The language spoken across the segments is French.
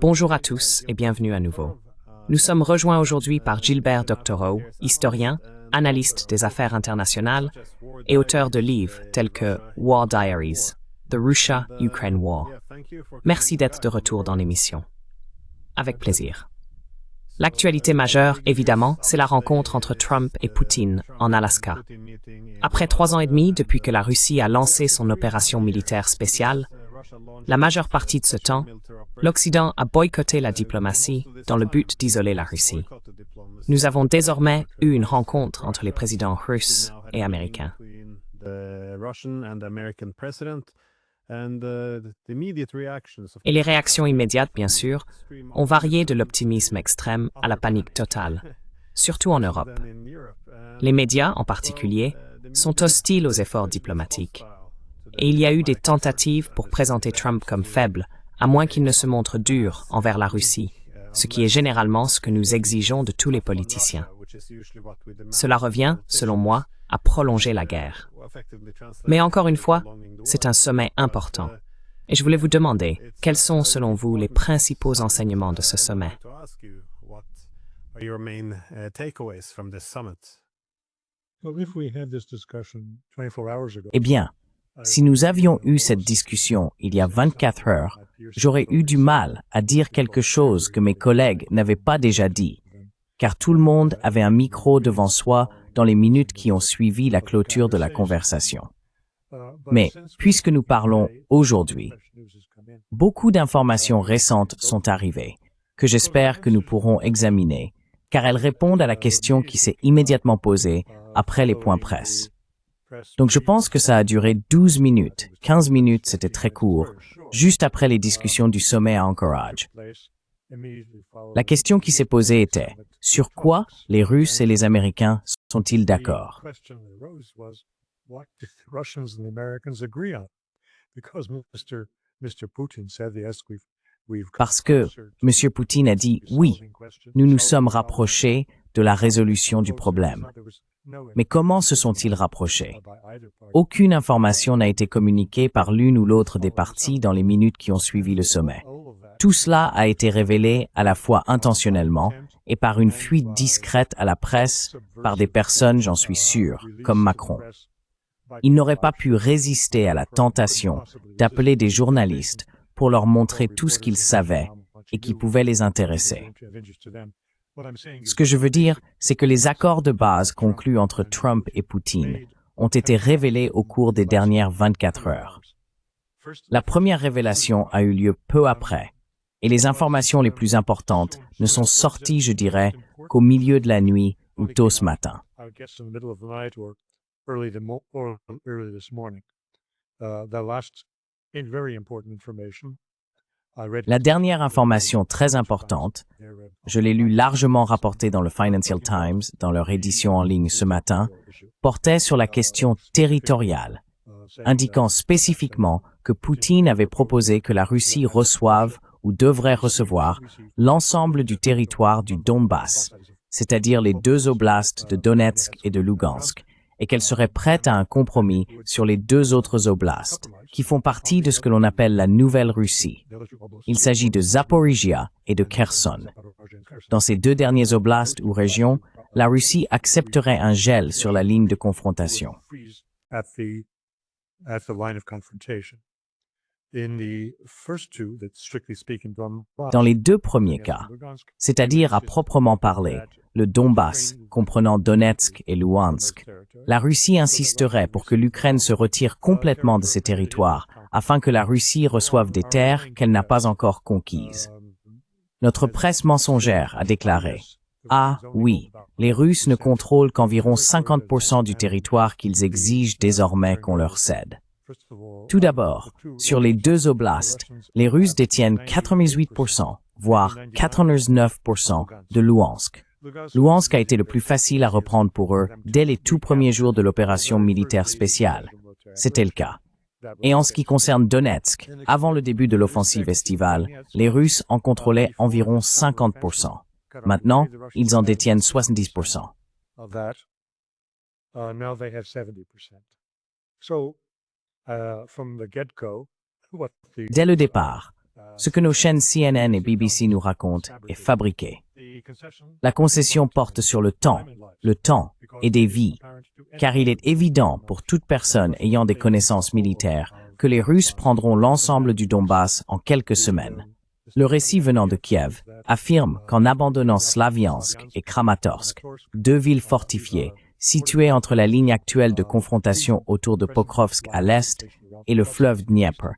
Bonjour à tous et bienvenue à nouveau. Nous sommes rejoints aujourd'hui par Gilbert Doctorow, historien, analyste des affaires internationales et auteur de livres tels que War Diaries, The Russia-Ukraine War. Merci d'être de retour dans l'émission. Avec plaisir. L'actualité majeure, évidemment, c'est la rencontre entre Trump et Poutine en Alaska. Après 3 ans et demi depuis que la Russie a lancé son opération militaire spéciale, la majeure partie de ce temps, l'Occident a boycotté la diplomatie dans le but d'isoler la Russie. Nous avons désormais eu une rencontre entre les présidents russes et américains. Et les réactions immédiates, bien sûr, ont varié de l'optimisme extrême à la panique totale, surtout en Europe. Les médias, en particulier, sont hostiles aux efforts diplomatiques. Et il y a eu des tentatives pour présenter Trump comme faible, à moins qu'il ne se montre dur envers la Russie, ce qui est généralement ce que nous exigeons de tous les politiciens. Cela revient, selon moi, à prolonger la guerre. Mais encore une fois, c'est un sommet important. Et je voulais vous demander, quels sont, selon vous, les principaux enseignements de ce sommet? Eh bien, si nous avions eu cette discussion il y a 24 heures, j'aurais eu du mal à dire quelque chose que mes collègues n'avaient pas déjà dit, car tout le monde avait un micro devant soi dans les minutes qui ont suivi la clôture de la conversation. Mais, puisque nous parlons aujourd'hui, beaucoup d'informations récentes sont arrivées, que j'espère que nous pourrons examiner, car elles répondent à la question qui s'est immédiatement posée après les points presse. Donc je pense que ça a duré 12 minutes, 15 minutes c'était très court, juste après les discussions du sommet à Anchorage. La question qui s'est posée était, sur quoi les Russes et les Américains sont-ils d'accord? Parce que M. Poutine a dit oui, nous nous sommes rapprochés de la résolution du problème. Mais comment se sont-ils rapprochés? Aucune information n'a été communiquée par l'une ou l'autre des parties dans les minutes qui ont suivi le sommet. Tout cela a été révélé à la fois intentionnellement et par une fuite discrète à la presse par des personnes, j'en suis sûr, comme Macron. Il n'aurait pas pu résister à la tentation d'appeler des journalistes pour leur montrer tout ce qu'ils savaient et qui pouvait les intéresser. Ce que je veux dire, c'est que les accords de base conclus entre Trump et Poutine ont été révélés au cours des dernières 24 heures. La première révélation a eu lieu peu après, et les informations les plus importantes ne sont sorties, je dirais, qu'au milieu de la nuit ou tôt ce matin. La dernière information très importante, je l'ai lu largement rapportée dans le Financial Times, dans leur édition en ligne ce matin, portait sur la question territoriale, indiquant spécifiquement que Poutine avait proposé que la Russie reçoive ou devrait recevoir l'ensemble du territoire du Donbass, c'est-à-dire les 2 oblasts de Donetsk et de Lugansk, et qu'elle serait prête à un compromis sur les 2 autres oblasts, qui font partie de ce que l'on appelle la Nouvelle-Russie. Il s'agit de Zaporizhia et de Kherson. Dans ces 2 derniers oblasts ou régions, la Russie accepterait un gel sur la ligne de confrontation. Dans les 2 premiers cas, c'est-à-dire à proprement parler, le Donbass, comprenant Donetsk et Luhansk, la Russie insisterait pour que l'Ukraine se retire complètement de ces territoires afin que la Russie reçoive des terres qu'elle n'a pas encore conquises. Notre presse mensongère a déclaré « Ah oui, les Russes ne contrôlent qu'environ 50% du territoire qu'ils exigent désormais qu'on leur cède. » Tout d'abord, sur les 2 oblasts, les Russes détiennent 98%, voire 99% de Luhansk. Luhansk a été le plus facile à reprendre pour eux dès les tout premiers jours de l'opération militaire spéciale. C'était le cas. Et en ce qui concerne Donetsk, avant le début de l'offensive estivale, les Russes en contrôlaient environ 50%. Maintenant, ils en détiennent 70%. Dès le départ, ce que nos chaînes CNN et BBC nous racontent est fabriqué. La concession porte sur le temps et des vies, car il est évident pour toute personne ayant des connaissances militaires que les Russes prendront l'ensemble du Donbass en quelques semaines. Le récit venant de Kiev affirme qu'en abandonnant Slaviansk et Kramatorsk, deux villes fortifiées situées entre la ligne actuelle de confrontation autour de Pokrovsk à l'est et le fleuve Dniepr,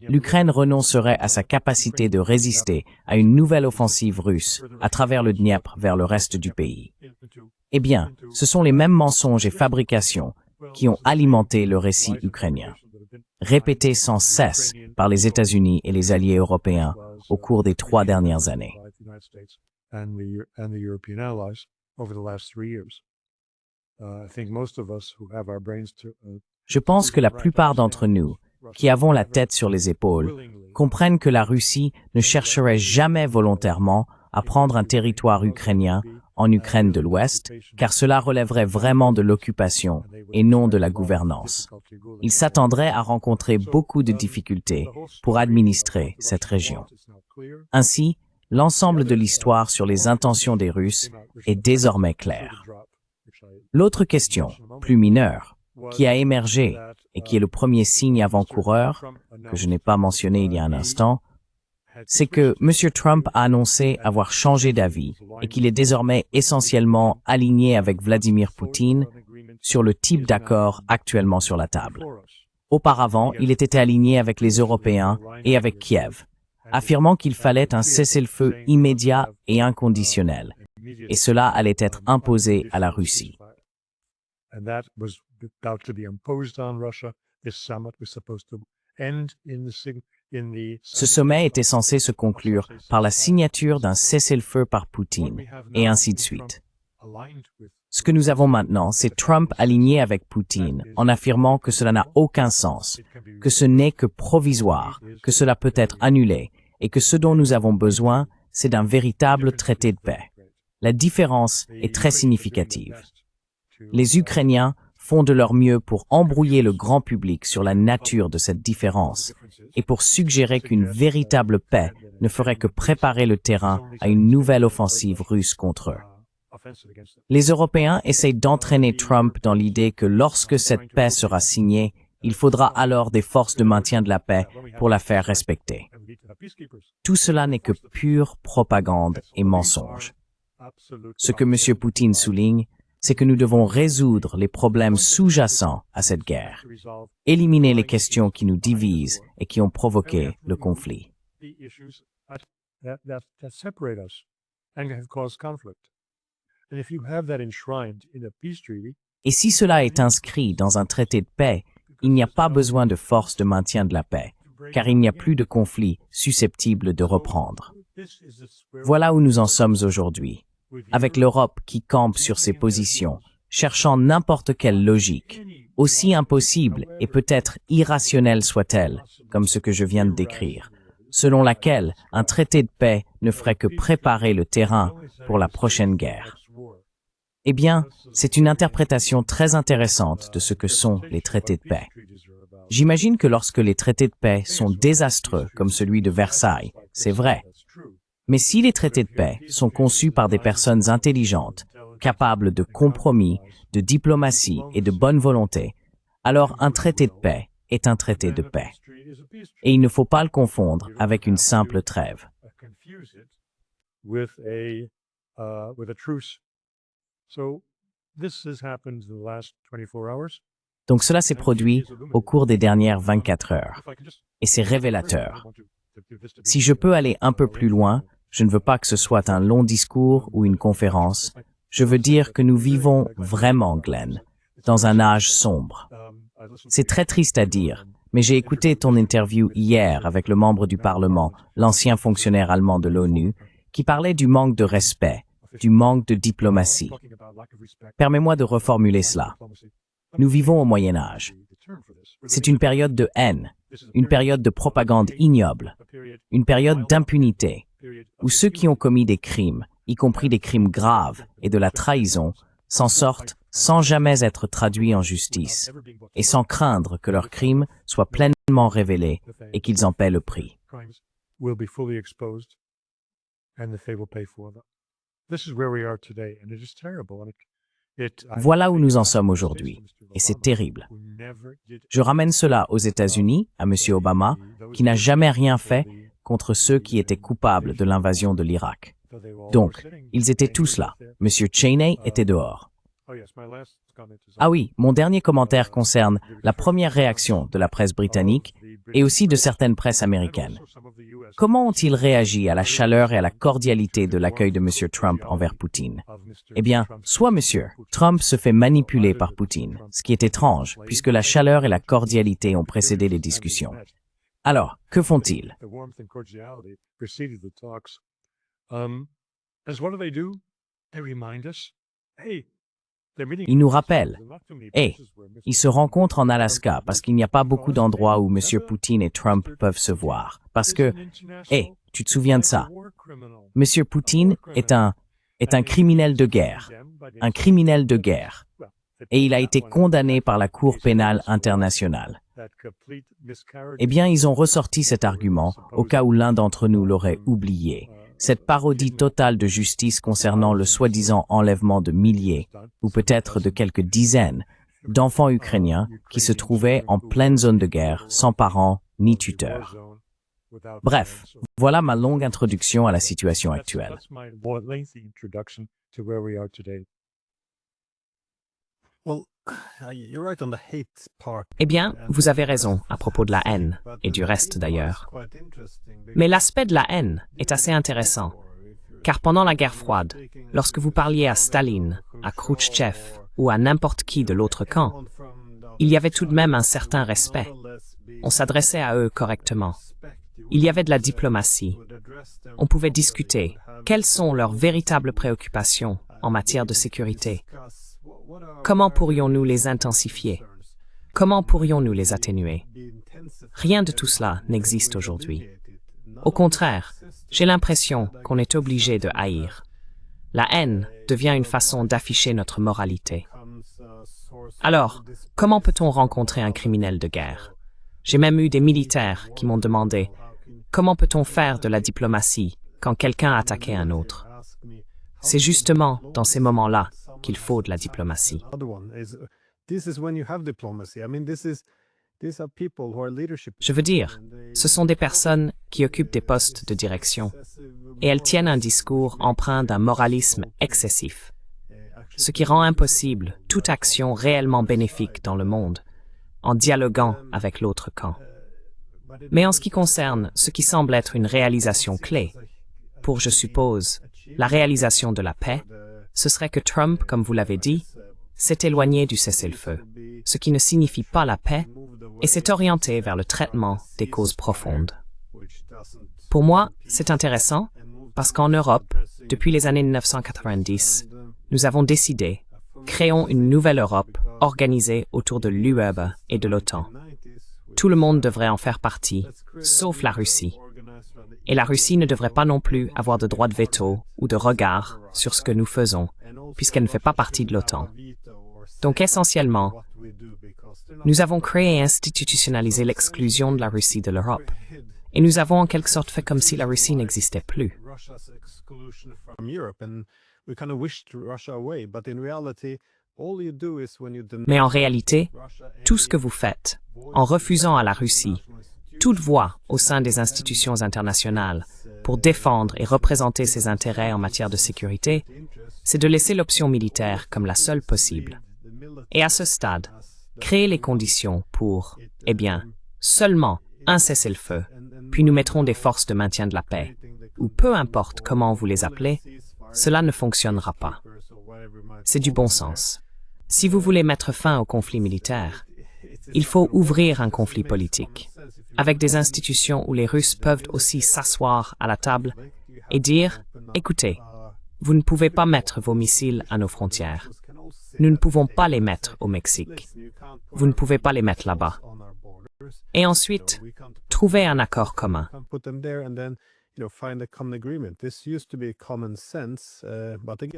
l'Ukraine renoncerait à sa capacité de résister à une nouvelle offensive russe à travers le Dniepr vers le reste du pays. Eh bien, ce sont les mêmes mensonges et fabrications qui ont alimenté le récit ukrainien, répété sans cesse par les États-Unis et les alliés européens au cours des 3 dernières années. Je pense que la plupart d'entre nous, qui avons la tête sur les épaules, comprennent que la Russie ne chercherait jamais volontairement à prendre un territoire ukrainien en Ukraine de l'Ouest, car cela relèverait vraiment de l'occupation et non de la gouvernance. Ils s'attendraient à rencontrer beaucoup de difficultés pour administrer cette région. Ainsi, l'ensemble de l'histoire sur les intentions des Russes est désormais clair. L'autre question, plus mineure, qui a émergé et qui est le premier signe avant-coureur, que je n'ai pas mentionné il y a un instant, c'est que M. Trump a annoncé avoir changé d'avis et qu'il est désormais essentiellement aligné avec Vladimir Poutine sur le type d'accord actuellement sur la table. Auparavant, il était aligné avec les Européens et avec Kiev, affirmant qu'il fallait un cessez-le-feu immédiat et inconditionnel, et cela allait être imposé à la Russie. Ce sommet était censé se conclure par la signature d'un cessez-le-feu par Poutine, et ainsi de suite. Ce que nous avons maintenant, c'est Trump aligné avec Poutine, en affirmant que cela n'a aucun sens, que ce n'est que provisoire, que cela peut être annulé, et que ce dont nous avons besoin, c'est d'un véritable traité de paix. La différence est très significative. Les Ukrainiens font de leur mieux pour embrouiller le grand public sur la nature de cette différence et pour suggérer qu'une véritable paix ne ferait que préparer le terrain à une nouvelle offensive russe contre eux. Les Européens essayent d'entraîner Trump dans l'idée que lorsque cette paix sera signée, il faudra alors des forces de maintien de la paix pour la faire respecter. Tout cela n'est que pure propagande et mensonge. Ce que M. Poutine souligne, c'est que nous devons résoudre les problèmes sous-jacents à cette guerre, éliminer les questions qui nous divisent et qui ont provoqué le conflit. Et si cela est inscrit dans un traité de paix, il n'y a pas besoin de forces de maintien de la paix, car il n'y a plus de conflit susceptible de reprendre. Voilà où nous en sommes aujourd'hui, avec l'Europe qui campe sur ses positions, cherchant n'importe quelle logique, aussi impossible et peut-être irrationnelle soit-elle, comme ce que je viens de décrire, selon laquelle un traité de paix ne ferait que préparer le terrain pour la prochaine guerre. Eh bien, c'est une interprétation très intéressante de ce que sont les traités de paix. J'imagine que lorsque les traités de paix sont désastreux, comme celui de Versailles, c'est vrai. Mais si les traités de paix sont conçus par des personnes intelligentes, capables de compromis, de diplomatie et de bonne volonté, alors un traité de paix est un traité de paix. Et il ne faut pas le confondre avec une simple trêve. Donc cela s'est produit au cours des dernières 24 heures. Et c'est révélateur. Si je peux aller un peu plus loin, je ne veux pas que ce soit un long discours ou une conférence. Je veux dire que nous vivons vraiment, Glenn, dans un âge sombre. C'est très triste à dire, mais j'ai écouté ton interview hier avec le membre du Parlement, l'ancien fonctionnaire allemand de l'ONU, qui parlait du manque de respect, du manque de diplomatie. Permets-moi de reformuler cela. Nous vivons au Moyen Âge. C'est une période de haine, une période de propagande ignoble, une période d'impunité, où ceux qui ont commis des crimes, y compris des crimes graves et de la trahison, s'en sortent sans jamais être traduits en justice et sans craindre que leurs crimes soient pleinement révélés et qu'ils en paient le prix. Voilà où nous en sommes aujourd'hui, et c'est terrible. Je ramène cela aux États-Unis, à M. Obama, qui n'a jamais rien fait contre ceux qui étaient coupables de l'invasion de l'Irak. Donc, ils étaient tous là. M. Cheney était dehors. Ah oui, mon dernier commentaire concerne la première réaction de la presse britannique et aussi de certaines presses américaines. Comment ont-ils réagi à la chaleur et à la cordialité de l'accueil de M. Trump envers Poutine? Eh bien, soit M. Trump se fait manipuler par Poutine, ce qui est étrange, puisque la chaleur et la cordialité ont précédé les discussions. Alors, que font-ils? Ils nous rappellent. Ils se rencontrent en Alaska parce qu'il n'y a pas beaucoup d'endroits où M. Poutine et Trump peuvent se voir. Parce que, tu te souviens de ça? M. Poutine est un criminel de guerre. Un criminel de guerre. Et il a été condamné par la Cour pénale internationale. Eh bien, ils ont ressorti cet argument au cas où l'un d'entre nous l'aurait oublié. Cette parodie totale de justice concernant le soi-disant enlèvement de milliers, ou peut-être de quelques dizaines, d'enfants ukrainiens qui se trouvaient en pleine zone de guerre, sans parents ni tuteurs. Bref, voilà ma longue introduction à la situation actuelle. Eh bien, vous avez raison à propos de la haine, et du reste d'ailleurs. Mais l'aspect de la haine est assez intéressant, car pendant la guerre froide, lorsque vous parliez à Staline, à Khrouchtchev ou à n'importe qui de l'autre camp, il y avait tout de même un certain respect. On s'adressait à eux correctement. Il y avait de la diplomatie. On pouvait discuter quelles sont leurs véritables préoccupations en matière de sécurité. Comment pourrions-nous les intensifier? Comment pourrions-nous les atténuer? Rien de tout cela n'existe aujourd'hui. Au contraire, j'ai l'impression qu'on est obligé de haïr. La haine devient une façon d'afficher notre moralité. Alors, comment peut-on rencontrer un criminel de guerre? J'ai même eu des militaires qui m'ont demandé « Comment peut-on faire de la diplomatie quand quelqu'un a attaqué un autre ?» C'est justement dans ces moments-là qu'il faut de la diplomatie. Je veux dire, ce sont des personnes qui occupent des postes de direction, et elles tiennent un discours empreint d'un moralisme excessif, ce qui rend impossible toute action réellement bénéfique dans le monde, en dialoguant avec l'autre camp. Mais en ce qui concerne ce qui semble être une réalisation clé, pour, je suppose, la réalisation de la paix, ce serait que Trump, comme vous l'avez dit, s'est éloigné du cessez-le-feu, ce qui ne signifie pas la paix, et s'est orienté vers le traitement des causes profondes. Pour moi, c'est intéressant, parce qu'en Europe, depuis les années 1990, nous avons décidé, créons une nouvelle Europe organisée autour de l'UE et de l'OTAN. Tout le monde devrait en faire partie, sauf la Russie. Et la Russie ne devrait pas non plus avoir de droit de veto ou de regard sur ce que nous faisons, puisqu'elle ne fait pas partie de l'OTAN. Donc essentiellement, nous avons créé et institutionnalisé l'exclusion de la Russie de l'Europe. Et nous avons en quelque sorte fait comme si la Russie n'existait plus. Mais en réalité, tout ce que vous faites, en refusant à la Russie toute voix au sein des institutions internationales pour défendre et représenter ses intérêts en matière de sécurité, c'est de laisser l'option militaire comme la seule possible. Et à ce stade, créer les conditions pour, eh bien, seulement un cessez-le-feu, puis nous mettrons des forces de maintien de la paix, ou peu importe comment vous les appelez, cela ne fonctionnera pas. C'est du bon sens. Si vous voulez mettre fin au conflit militaire, il faut ouvrir un conflit politique, avec des institutions où les Russes peuvent aussi s'asseoir à la table et dire « Écoutez, vous ne pouvez pas mettre vos missiles à nos frontières. Nous ne pouvons pas les mettre au Mexique. Vous ne pouvez pas les mettre là-bas. » Et ensuite, trouver un accord commun.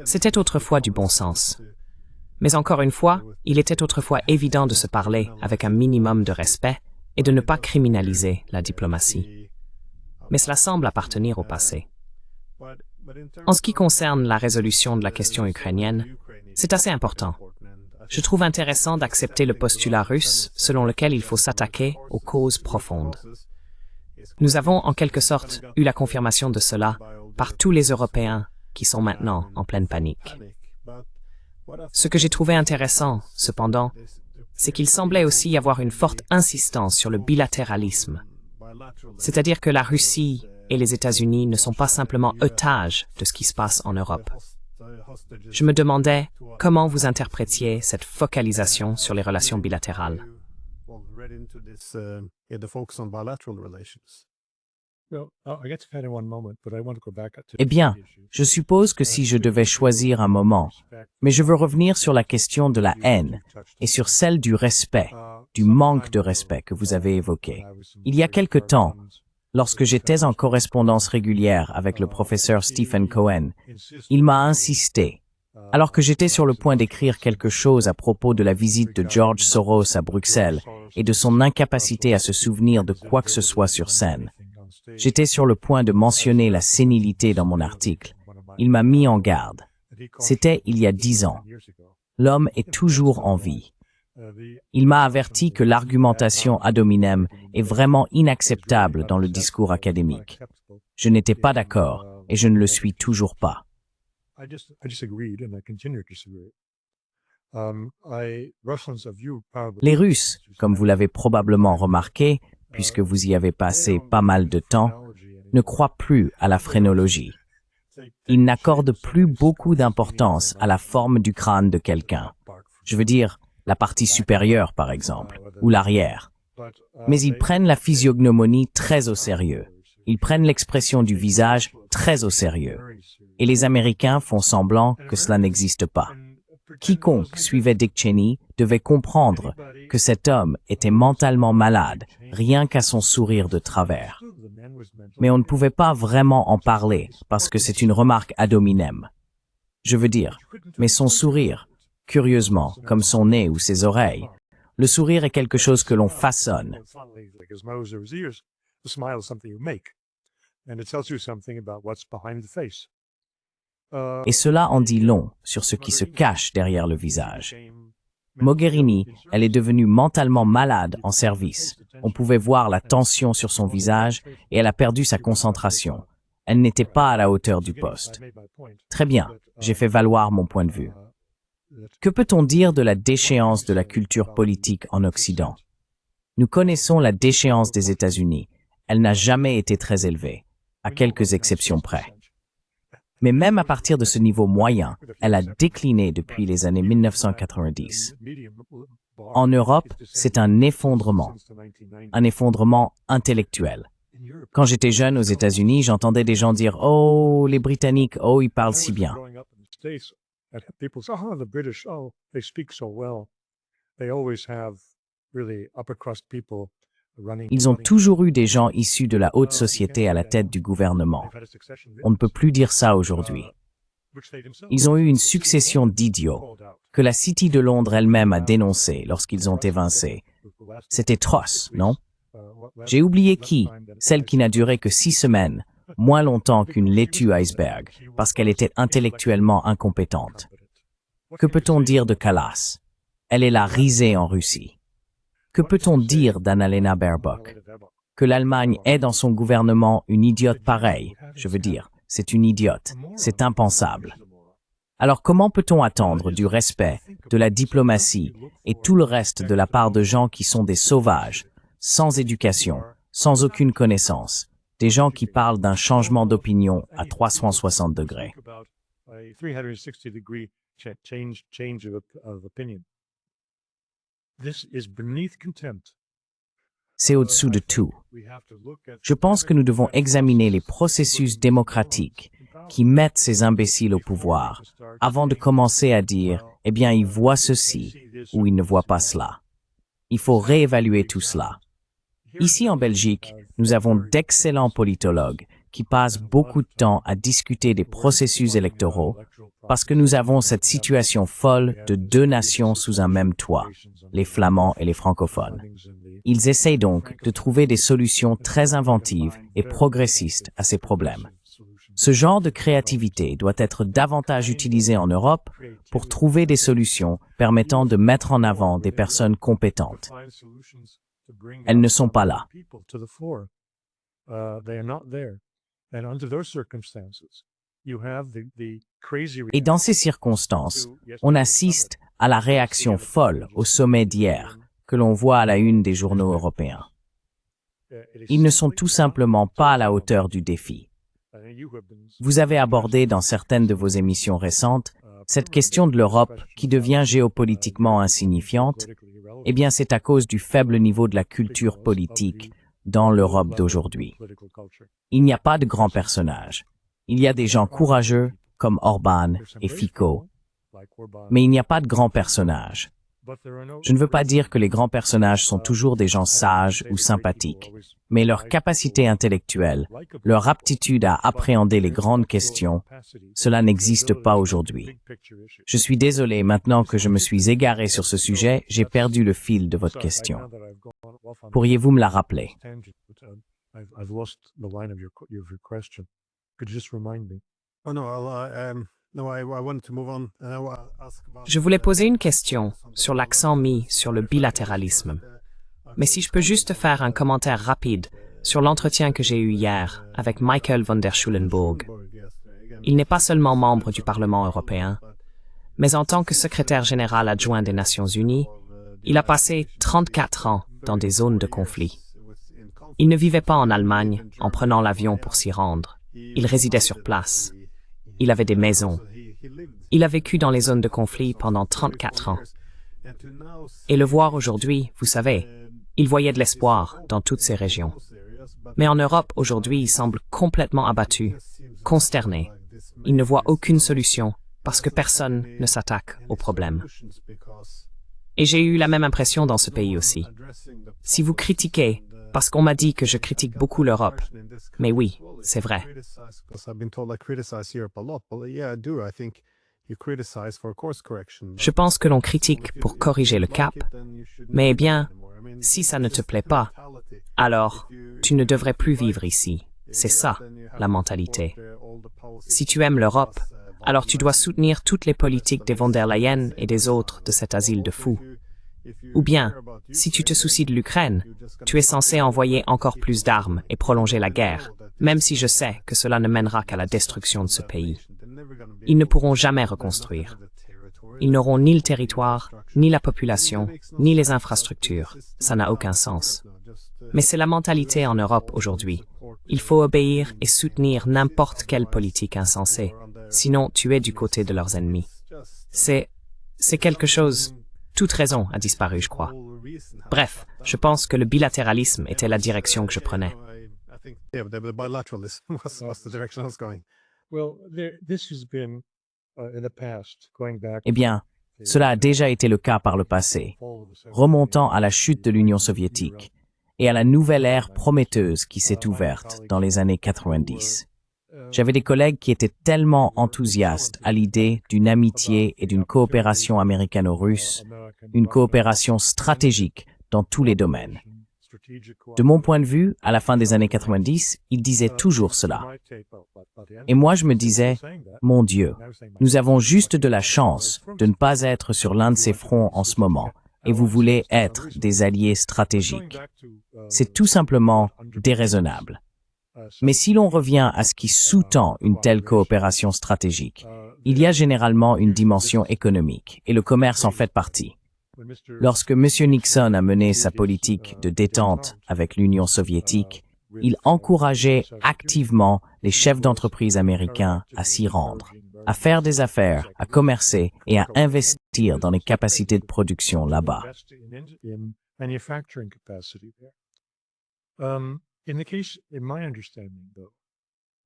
C'était autrefois du bon sens. Mais encore une fois, il était autrefois évident de se parler avec un minimum de respect et de ne pas criminaliser la diplomatie. Mais cela semble appartenir au passé. En ce qui concerne la résolution de la question ukrainienne, c'est assez important. Je trouve intéressant d'accepter le postulat russe selon lequel il faut s'attaquer aux causes profondes. Nous avons en quelque sorte eu la confirmation de cela par tous les Européens qui sont maintenant en pleine panique. Ce que j'ai trouvé intéressant, cependant, c'est qu'il semblait aussi y avoir une forte insistance sur le bilatéralisme, c'est-à-dire que la Russie et les États-Unis ne sont pas simplement otages de ce qui se passe en Europe. Je me demandais comment vous interprétiez cette focalisation sur les relations bilatérales. Eh bien, je suppose que si je devais choisir un moment, mais je veux revenir sur la question de la haine et sur celle du respect, du manque de respect que vous avez évoqué. Il y a quelque temps, lorsque j'étais en correspondance régulière avec le professeur Stephen Cohen, il m'a insisté, alors que j'étais sur le point d'écrire quelque chose à propos de la visite de George Soros à Bruxelles et de son incapacité à se souvenir de quoi que ce soit sur scène. J'étais sur le point de mentionner la sénilité dans mon article. Il m'a mis en garde. C'était il y a 10 ans. L'homme est toujours en vie. Il m'a averti que l'argumentation ad hominem est vraiment inacceptable dans le discours académique. Je n'étais pas d'accord et je ne le suis toujours pas. Les Russes, comme vous l'avez probablement remarqué, puisque vous y avez passé pas mal de temps, ne croient plus à la phrénologie. Ils n'accordent plus beaucoup d'importance à la forme du crâne de quelqu'un. Je veux dire, la partie supérieure, par exemple, ou l'arrière. Mais ils prennent la physiognomonie très au sérieux. Ils prennent l'expression du visage très au sérieux. Et les Américains font semblant que cela n'existe pas. Quiconque suivait Dick Cheney devait comprendre que cet homme était mentalement malade, rien qu'à son sourire de travers. Mais on ne pouvait pas vraiment en parler parce que c'est une remarque ad hominem. Je veux dire, mais son sourire, curieusement, comme son nez ou ses oreilles, le sourire est quelque chose que l'on façonne. Et cela en dit long sur ce qui se cache derrière le visage. Mogherini, elle est devenue mentalement malade en service. On pouvait voir la tension sur son visage et elle a perdu sa concentration. Elle n'était pas à la hauteur du poste. Très bien, j'ai fait valoir mon point de vue. Que peut-on dire de la déchéance de la culture politique en Occident? Nous connaissons la déchéance des États-Unis. Elle n'a jamais été très élevée, à quelques exceptions près. Mais même à partir de ce niveau moyen, elle a décliné depuis les années 1990. En Europe, c'est un effondrement intellectuel. Quand j'étais jeune aux États-Unis, j'entendais des gens dire « Oh, les Britanniques, oh, ils parlent si bien ». Ils ont toujours eu des gens issus de la haute société à la tête du gouvernement. On ne peut plus dire ça aujourd'hui. Ils ont eu une succession d'idiots, que la City de Londres elle-même a dénoncé lorsqu'ils ont évincé. C'était atroce, non? J'ai oublié qui, celle qui n'a duré que 6 semaines, moins longtemps qu'une laitue iceberg, parce qu'elle était intellectuellement incompétente. Que peut-on dire de Kallas? Elle est la risée en Russie. Que peut-on dire d'Annalena Baerbock? Que l'Allemagne ait dans son gouvernement une idiote pareille, je veux dire, c'est une idiote, c'est impensable. Alors comment peut-on attendre du respect, de la diplomatie et tout le reste de la part de gens qui sont des sauvages, sans éducation, sans aucune connaissance, des gens qui parlent d'un changement d'opinion à 360 degrés? C'est au-dessous de tout. Je pense que nous devons examiner les processus démocratiques qui mettent ces imbéciles au pouvoir avant de commencer à dire « Eh bien, ils voient ceci » ou « Ils ne voient pas cela ». Il faut réévaluer tout cela. Ici en Belgique, nous avons d'excellents politologues qui passent beaucoup de temps à discuter des processus électoraux parce que nous avons cette situation folle de deux nations sous un même toit, les Flamands et les francophones. Ils essayent donc de trouver des solutions très inventives et progressistes à ces problèmes. Ce genre de créativité doit être davantage utilisé en Europe pour trouver des solutions permettant de mettre en avant des personnes compétentes. Elles ne sont pas là. Et dans ces circonstances, on assiste à la réaction folle au sommet d'hier que l'on voit à la une des journaux européens. Ils ne sont tout simplement pas à la hauteur du défi. Vous avez abordé dans certaines de vos émissions récentes cette question de l'Europe qui devient géopolitiquement insignifiante. Eh bien, c'est à cause du faible niveau de la culture politique dans l'Europe d'aujourd'hui. Il n'y a pas de grands personnages. Il y a des gens courageux comme Orban et Fico, mais il n'y a pas de grands personnages. Je ne veux pas dire que les grands personnages sont toujours des gens sages ou sympathiques, mais leur capacité intellectuelle, leur aptitude à appréhender les grandes questions, cela n'existe pas aujourd'hui. Je suis désolé, maintenant que je me suis égaré sur ce sujet, j'ai perdu le fil de votre question. Pourriez-vous me la rappeler? Je voulais poser une question sur l'accent mis sur le bilatéralisme. Mais si je peux juste faire un commentaire rapide sur l'entretien que j'ai eu hier avec Michael van der Schulenburg. Il n'est pas seulement membre du Parlement européen, mais en tant que secrétaire général adjoint des Nations Unies, il a passé 34 ans dans des zones de conflit. Il ne vivait pas en Allemagne en prenant l'avion pour s'y rendre. Il résidait sur place. Il avait des maisons. Il a vécu dans les zones de conflit pendant 34 ans. Et le voir aujourd'hui, vous savez, il voyait de l'espoir dans toutes ces régions. Mais en Europe, aujourd'hui, il semble complètement abattu, consterné. Il ne voit aucune solution parce que personne ne s'attaque au problème. Et j'ai eu la même impression dans ce pays aussi. Si vous critiquez, parce qu'on m'a dit que je critique beaucoup l'Europe, mais oui, c'est vrai. Je pense que l'on critique pour corriger le cap, mais eh bien, si ça ne te plaît pas, alors tu ne devrais plus vivre ici. C'est ça, la mentalité. Si tu aimes l'Europe, alors tu dois soutenir toutes les politiques des von der Leyen et des autres de cet asile de fous. Ou bien, si tu te soucies de l'Ukraine, tu es censé envoyer encore plus d'armes et prolonger la guerre, même si je sais que cela ne mènera qu'à la destruction de ce pays. Ils ne pourront jamais reconstruire. Ils n'auront ni le territoire, ni la population, ni les infrastructures. Ça n'a aucun sens. Mais c'est la mentalité en Europe aujourd'hui. Il faut obéir et soutenir n'importe quelle politique insensée, sinon tu es du côté de leurs ennemis. C'est quelque chose... Toute raison a disparu, je crois. Bref, je pense que le bilatéralisme était la direction que je prenais. Eh bien, cela a déjà été le cas par le passé, remontant à la chute de l'Union soviétique et à la nouvelle ère prometteuse qui s'est ouverte dans les années 90. J'avais des collègues qui étaient tellement enthousiastes à l'idée d'une amitié et d'une coopération américano-russe, une coopération stratégique dans tous les domaines. De mon point de vue, à la fin des années 90, ils disaient toujours cela. Et moi, je me disais, mon Dieu, nous avons juste de la chance de ne pas être sur l'un de ces fronts en ce moment, et vous voulez être des alliés stratégiques. C'est tout simplement déraisonnable. Mais si l'on revient à ce qui sous-tend une telle coopération stratégique, il y a généralement une dimension économique, et le commerce en fait partie. Lorsque M. Nixon a mené sa politique de détente avec l'Union soviétique, il encourageait activement les chefs d'entreprise américains à s'y rendre, à faire des affaires, à commercer et à investir dans les capacités de production là-bas.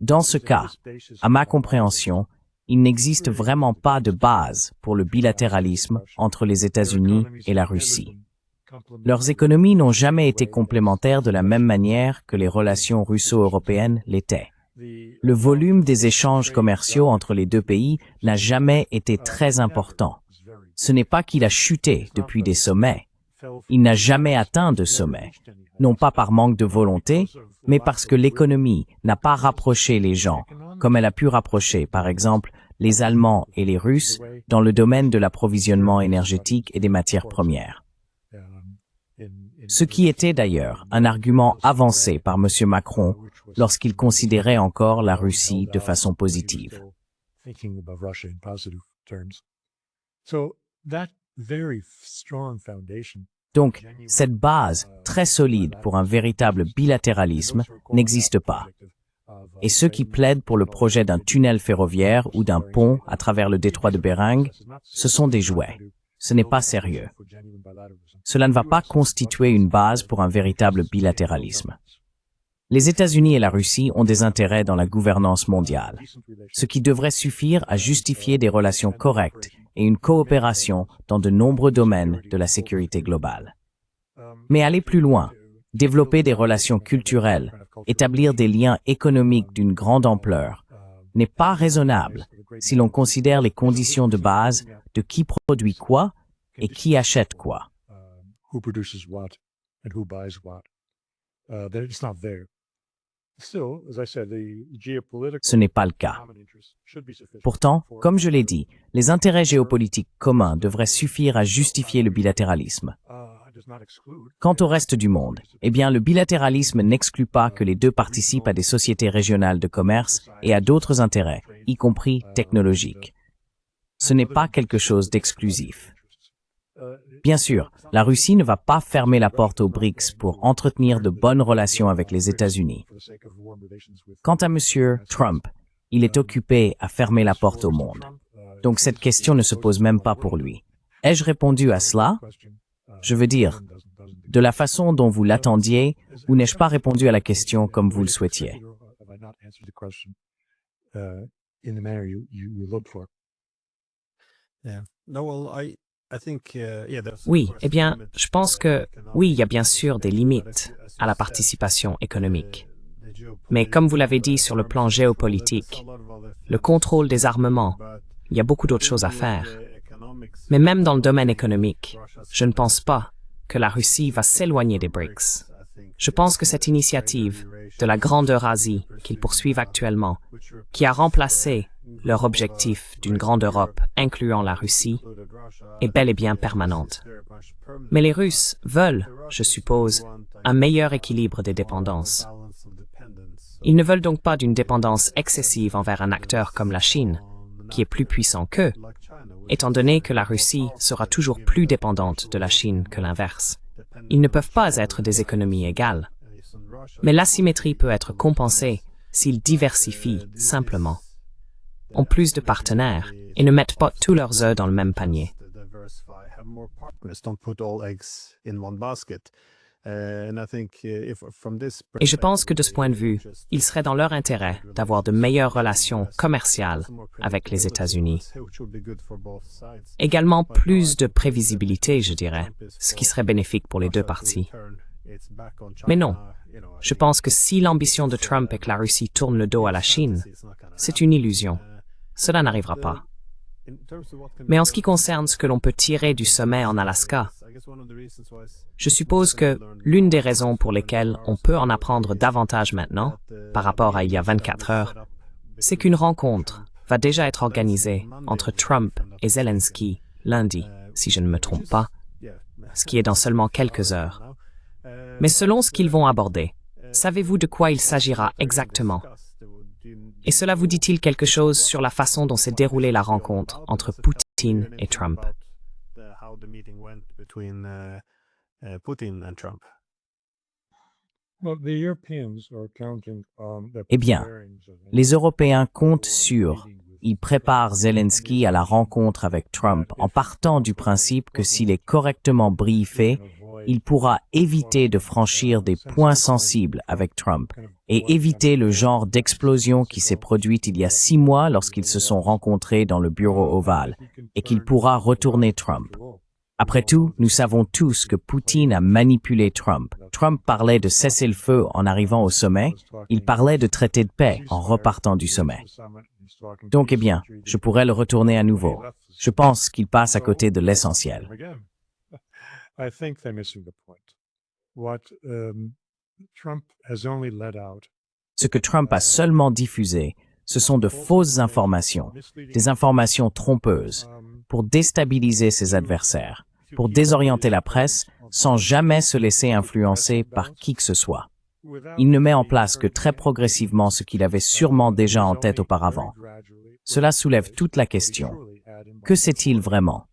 Dans ce cas, à ma compréhension, il n'existe vraiment pas de base pour le bilatéralisme entre les États-Unis et la Russie. Leurs économies n'ont jamais été complémentaires de la même manière que les relations russo-européennes l'étaient. le volume des échanges commerciaux entre les deux pays n'a jamais été très important. Ce n'est pas qu'il a chuté depuis des sommets. Il n'a jamais atteint de sommet, non pas par manque de volonté, mais parce que l'économie n'a pas rapproché les gens, comme elle a pu rapprocher, par exemple, les Allemands et les Russes dans le domaine de l'approvisionnement énergétique et des matières premières. Ce qui était d'ailleurs un argument avancé par M. Macron lorsqu'il considérait encore la Russie de façon positive. Donc, cette base très solide pour un véritable bilatéralisme n'existe pas. Et ceux qui plaident pour le projet d'un tunnel ferroviaire ou d'un pont à travers le détroit de Bering, ce sont des jouets. Ce n'est pas sérieux. Cela ne va pas constituer une base pour un véritable bilatéralisme. Les États-Unis et la Russie ont des intérêts dans la gouvernance mondiale, ce qui devrait suffire à justifier des relations correctes et une coopération dans de nombreux domaines de la sécurité globale. Mais aller plus loin, développer des relations culturelles, établir des liens économiques d'une grande ampleur, n'est pas raisonnable si l'on considère les conditions de base de qui produit quoi et qui achète quoi. Ce n'est pas le cas. Pourtant, comme je l'ai dit, les intérêts géopolitiques communs devraient suffire à justifier le bilatéralisme. Quant au reste du monde, eh bien, le bilatéralisme n'exclut pas que les deux participent à des sociétés régionales de commerce et à d'autres intérêts, y compris technologiques. Ce n'est pas quelque chose d'exclusif. Bien sûr, la Russie ne va pas fermer la porte aux BRICS pour entretenir de bonnes relations avec les États-Unis. Quant à M. Trump, il est occupé à fermer la porte au monde. Donc cette question ne se pose même pas pour lui. Ai-je répondu à cela? Je veux dire, de la façon dont vous l'attendiez, ou n'ai-je pas répondu à la question comme vous le souhaitiez? Oui, eh bien, je pense que, oui, il y a bien sûr des limites à la participation économique. Mais comme vous l'avez dit sur le plan géopolitique, le contrôle des armements, il y a beaucoup d'autres choses à faire. Mais même dans le domaine économique, je ne pense pas que la Russie va s'éloigner des BRICS. Je pense que cette initiative de la Grande Eurasie qu'ils poursuivent actuellement, qui a remplacé leur objectif d'une Grande Europe incluant la Russie, est bel et bien permanente. Mais les Russes veulent, je suppose, un meilleur équilibre des dépendances. Ils ne veulent donc pas d'une dépendance excessive envers un acteur comme la Chine, qui est plus puissant qu'eux, étant donné que la Russie sera toujours plus dépendante de la Chine que l'inverse. Ils ne peuvent pas être des économies égales. Mais l'asymétrie peut être compensée s'ils diversifient simplement, ont plus de partenaires et ne mettent pas tous leurs œufs dans le même panier. Et je pense que de ce point de vue, il serait dans leur intérêt d'avoir de meilleures relations commerciales avec les États-Unis. Également plus de prévisibilité, je dirais, ce qui serait bénéfique pour les deux parties. Mais non, je pense que si l'ambition de Trump est que la Russie tourne le dos à la Chine, c'est une illusion. Cela n'arrivera pas. Mais en ce qui concerne ce que l'on peut tirer du sommet en Alaska, je suppose que l'une des raisons pour lesquelles on peut en apprendre davantage maintenant, par rapport à il y a 24 heures, c'est qu'une rencontre va déjà être organisée entre Trump et Zelensky lundi, si je ne me trompe pas, ce qui est dans seulement quelques heures. Mais selon ce qu'ils vont aborder, savez-vous de quoi il s'agira exactement? Et cela vous dit-il quelque chose sur la façon dont s'est déroulée la rencontre entre Poutine et Trump? Eh bien, les Européens comptent sur, ils préparent Zelensky à la rencontre avec Trump en partant du principe que s'il est correctement briefé, il pourra éviter de franchir des points sensibles avec Trump et éviter le genre d'explosion qui s'est produite il y a 6 mois lorsqu'ils se sont rencontrés dans le bureau ovale et qu'il pourra retourner Trump. Après tout, nous savons tous que Poutine a manipulé Trump. Trump parlait de cesser le feu en arrivant au sommet, il parlait de traité de paix en repartant du sommet. Donc, eh bien, je pourrais le retourner à nouveau. Je pense qu'il passe à côté de l'essentiel. Ce que Trump a seulement diffusé, ce sont de fausses informations, des informations trompeuses, pour déstabiliser ses adversaires, pour désorienter la presse sans jamais se laisser influencer par qui que ce soit. Il ne met en place que très progressivement ce qu'il avait sûrement déjà en tête auparavant. Cela soulève toute la question. Que sait-il vraiment?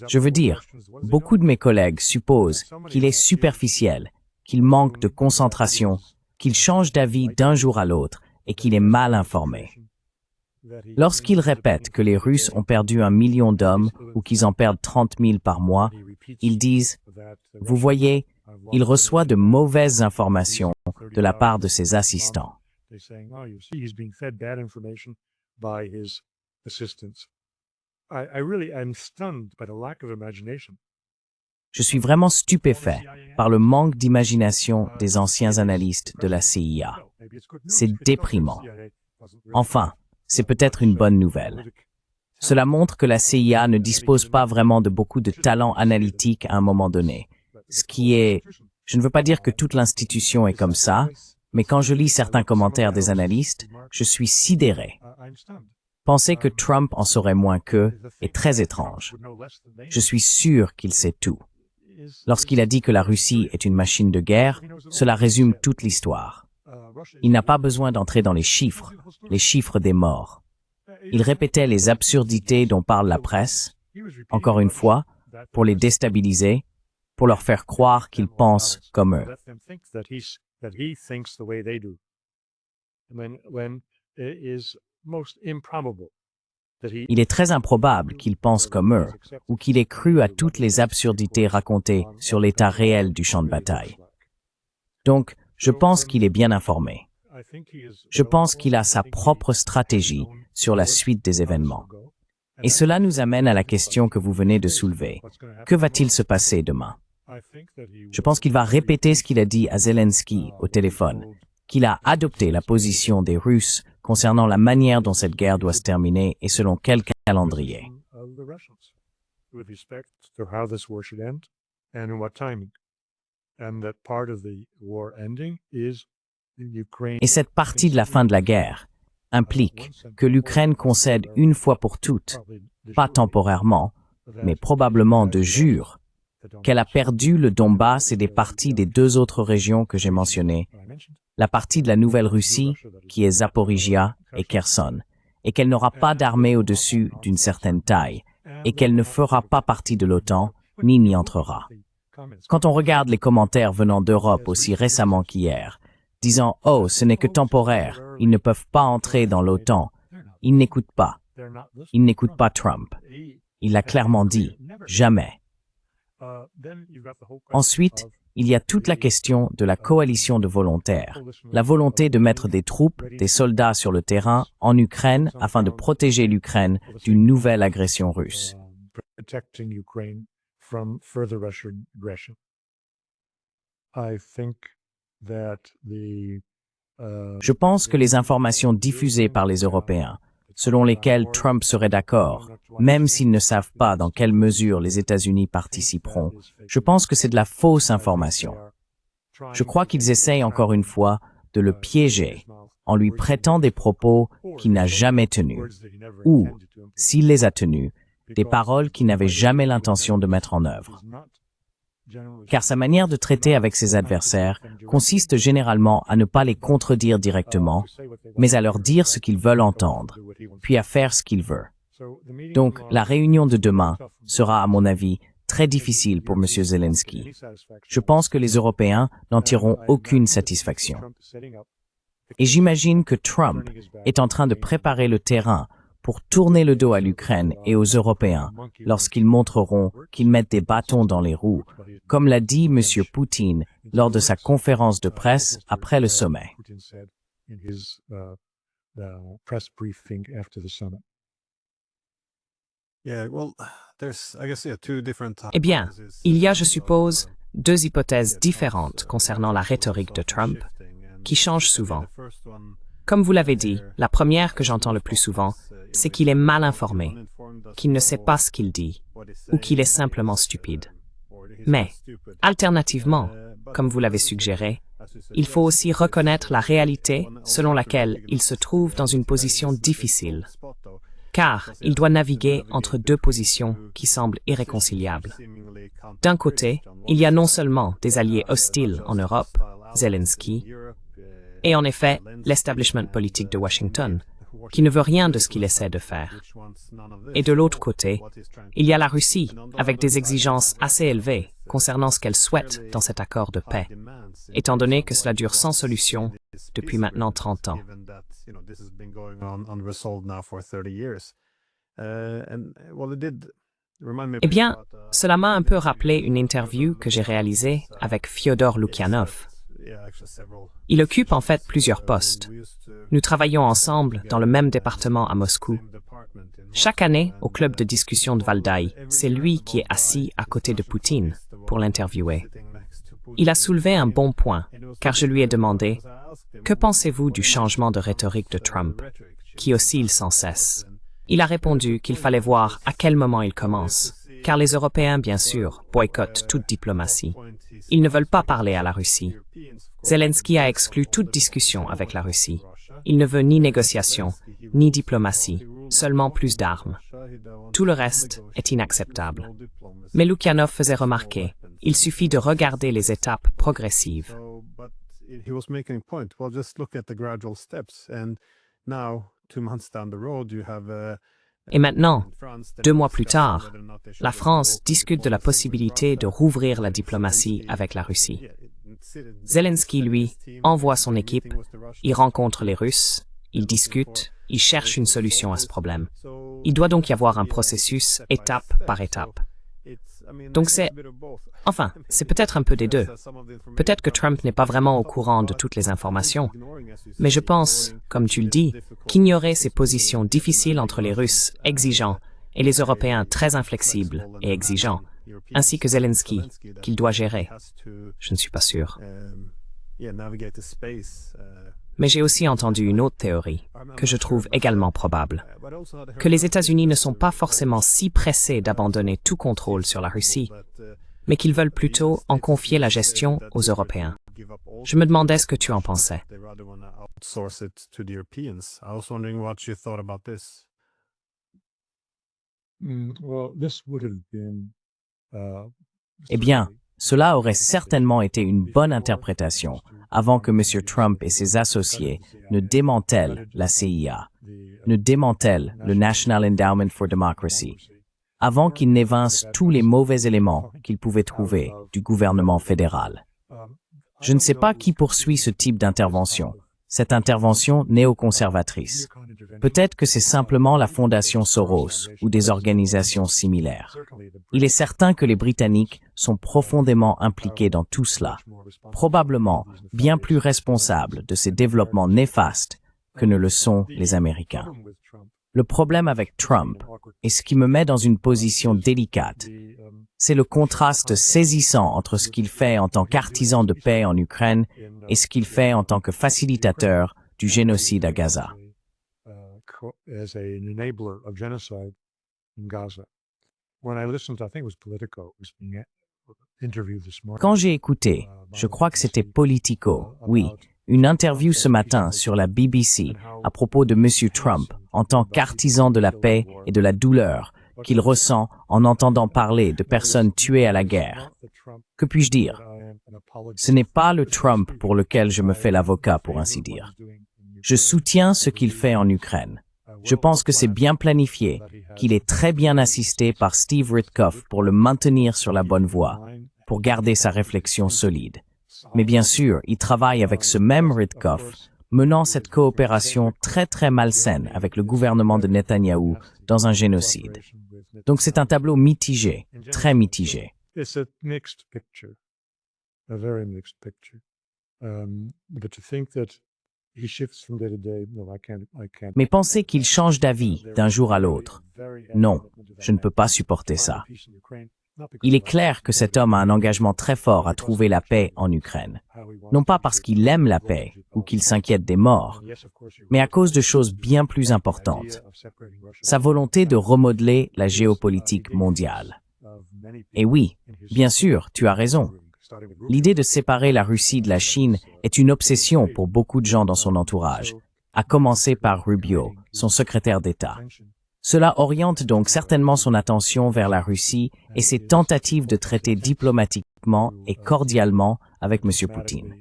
Je veux dire, beaucoup de mes collègues supposent qu'il est superficiel, qu'il manque de concentration, qu'il change d'avis d'un jour à l'autre et qu'il est mal informé. Lorsqu'il répète que les Russes ont perdu 1 million d'hommes ou qu'ils en perdent 30 000 par mois, ils disent « Vous voyez, il reçoit de mauvaises informations de la part de ses assistants. » Je suis vraiment stupéfait par le manque d'imagination des anciens analystes de la CIA. C'est déprimant. Enfin, c'est peut-être une bonne nouvelle. Cela montre que la CIA ne dispose pas vraiment de beaucoup de talent analytique à un moment donné. Ce qui est... Je ne veux pas dire que toute l'institution est comme ça, mais quand je lis certains commentaires des analystes, je suis sidéré. Penser que Trump en saurait moins qu'eux est très étrange. Je suis sûr qu'il sait tout. Lorsqu'il a dit que la Russie est une machine de guerre, cela résume toute l'histoire. Il n'a pas besoin d'entrer dans les chiffres des morts. Il répétait les absurdités dont parle la presse, encore une fois, pour les déstabiliser, pour leur faire croire qu'ils pensent comme eux. Il est très improbable qu'ils pensent comme eux, ou qu'il ait cru à toutes les absurdités racontées sur l'état réel du champ de bataille. Donc, je pense qu'il est bien informé. Je pense qu'il a sa propre stratégie sur la suite des événements. Et cela nous amène à la question que vous venez de soulever. Que va-t-il se passer demain? Je pense qu'il va répéter ce qu'il a dit à Zelensky au téléphone, qu'il a adopté la position des Russes concernant la manière dont cette guerre doit se terminer et selon quel calendrier. Et cette partie de la fin de la guerre implique que l'Ukraine concède une fois pour toutes, pas temporairement, mais probablement de jure, qu'elle a perdu le Donbass et des parties des 2 autres régions que j'ai mentionnées, la partie de la Nouvelle-Russie, qui est Zaporizhia et Kherson, et qu'elle n'aura pas d'armée au-dessus d'une certaine taille, et qu'elle ne fera pas partie de l'OTAN, ni n'y entrera. Quand on regarde les commentaires venant d'Europe aussi récemment qu'hier, disant « Oh, ce n'est que temporaire, ils ne peuvent pas entrer dans l'OTAN », ils n'écoutent pas. Ils n'écoutent pas Trump. Il l'a clairement dit, jamais. Ensuite, il y a toute la question de la coalition de volontaires, la volonté de mettre des troupes, des soldats sur le terrain en Ukraine afin de protéger l'Ukraine d'une nouvelle agression russe. Je pense que les informations diffusées par les Européens, selon lesquelles Trump serait d'accord, même s'ils ne savent pas dans quelle mesure les États-Unis participeront, je pense que c'est de la fausse information. Je crois qu'ils essayent encore une fois de le piéger en lui prêtant des propos qu'il n'a jamais tenus, ou, s'il les a tenus, des paroles qu'il n'avait jamais l'intention de mettre en œuvre. Car sa manière de traiter avec ses adversaires consiste généralement à ne pas les contredire directement, mais à leur dire ce qu'ils veulent entendre, puis à faire ce qu'il veut. Donc, la réunion de demain sera, à mon avis, très difficile pour M. Zelensky. Je pense que les Européens n'en tireront aucune satisfaction. Et j'imagine que Trump est en train de préparer le terrain pour tourner le dos à l'Ukraine et aux Européens lorsqu'ils montreront qu'ils mettent des bâtons dans les roues, comme l'a dit M. Poutine lors de sa conférence de presse après le sommet. Eh bien, il y a, je suppose, deux hypothèses différentes concernant la rhétorique de Trump, qui changent souvent. Comme vous l'avez dit, la première que j'entends le plus souvent, c'est qu'il est mal informé, qu'il ne sait pas ce qu'il dit, ou qu'il est simplement stupide. Mais, alternativement, comme vous l'avez suggéré, il faut aussi reconnaître la réalité selon laquelle il se trouve dans une position difficile, car il doit naviguer entre deux positions qui semblent irréconciliables. D'un côté, il y a non seulement des alliés hostiles en Europe, Zelensky, et en effet, l'establishment politique de Washington, qui ne veut rien de ce qu'il essaie de faire. Et de l'autre côté, il y a la Russie, avec des exigences assez élevées concernant ce qu'elle souhaite dans cet accord de paix, étant donné que cela dure sans solution depuis maintenant 30 ans. Eh bien, cela m'a un peu rappelé une interview que j'ai réalisée avec Fyodor Lukyanov. Il occupe en fait plusieurs postes. Nous travaillons ensemble dans le même département à Moscou. Chaque année, au club de discussion de Valdai, c'est lui qui est assis à côté de Poutine pour l'interviewer. Il a soulevé un bon point, car je lui ai demandé « Que pensez-vous du changement de rhétorique de Trump, qui oscille sans cesse ?» Il a répondu qu'il fallait voir à quel moment il commence, car les Européens, bien sûr, boycottent toute diplomatie. Ils ne veulent pas parler à la Russie. Zelensky a exclu toute discussion avec la Russie. Il ne veut ni négociation, ni diplomatie, seulement plus d'armes. Tout le reste est inacceptable. Mais Lukyanov faisait remarquer, il suffit de regarder les étapes progressives. Et maintenant, 2 mois plus tard, la France discute de la possibilité de rouvrir la diplomatie avec la Russie. Zelensky, lui, envoie son équipe, il rencontre les Russes, il discute, il cherche une solution à ce problème. Il doit donc y avoir un processus étape par étape. Donc c'est peut-être un peu des deux. Peut-être que Trump n'est pas vraiment au courant de toutes les informations, mais je pense, comme tu le dis, qu'ignorer ces positions difficiles entre les Russes exigeants et les Européens très inflexibles et exigeants, ainsi que Zelensky, qu'il doit gérer. Je ne suis pas sûr. Mais j'ai aussi entendu une autre théorie, que je trouve également probable, que les États-Unis ne sont pas forcément si pressés d'abandonner tout contrôle sur la Russie, mais qu'ils veulent plutôt en confier la gestion aux Européens. Je me demandais ce que tu en pensais. Eh bien, cela aurait certainement été une bonne interprétation avant que M. Trump et ses associés ne démantèlent la CIA, ne démantèlent le National Endowment for Democracy, avant qu'ils n'évincent tous les mauvais éléments qu'ils pouvaient trouver du gouvernement fédéral. Je ne sais pas qui poursuit ce type d'intervention, cette intervention néoconservatrice. Peut-être que c'est simplement la Fondation Soros ou des organisations similaires. Il est certain que les Britanniques sont profondément impliqués dans tout cela, probablement bien plus responsables de ces développements néfastes que ne le sont les Américains. Le problème avec Trump, et ce qui me met dans une position délicate, c'est le contraste saisissant entre ce qu'il fait en tant qu'artisan de paix en Ukraine et ce qu'il fait en tant que facilitateur du génocide à Gaza. Quand j'ai écouté, je crois que c'était Politico, oui, une interview ce matin sur la BBC à propos de M. Trump en tant qu'artisan de la paix et de la douleur qu'il ressent en entendant parler de personnes tuées à la guerre. Que puis-je dire? Ce n'est pas le Trump pour lequel je me fais l'avocat, pour ainsi dire. Je soutiens ce qu'il fait en Ukraine. Je pense que c'est bien planifié, qu'il est très bien assisté par Steve Witkoff pour le maintenir sur la bonne voie, pour garder sa réflexion solide. Mais bien sûr, il travaille avec ce même Witkoff, menant cette coopération très très malsaine avec le gouvernement de Netanyahou dans un génocide. Donc c'est un tableau mitigé, très mitigé. Mais penser qu'il change d'avis d'un jour à l'autre, non, je ne peux pas supporter ça. Il est clair que cet homme a un engagement très fort à trouver la paix en Ukraine. Non pas parce qu'il aime la paix ou qu'il s'inquiète des morts, mais à cause de choses bien plus importantes. Sa volonté de remodeler la géopolitique mondiale. Et oui, bien sûr, tu as raison. L'idée de séparer la Russie de la Chine est une obsession pour beaucoup de gens dans son entourage, à commencer par Rubio, son secrétaire d'État. Cela oriente donc certainement son attention vers la Russie et ses tentatives de traiter diplomatiquement et cordialement avec M. Poutine.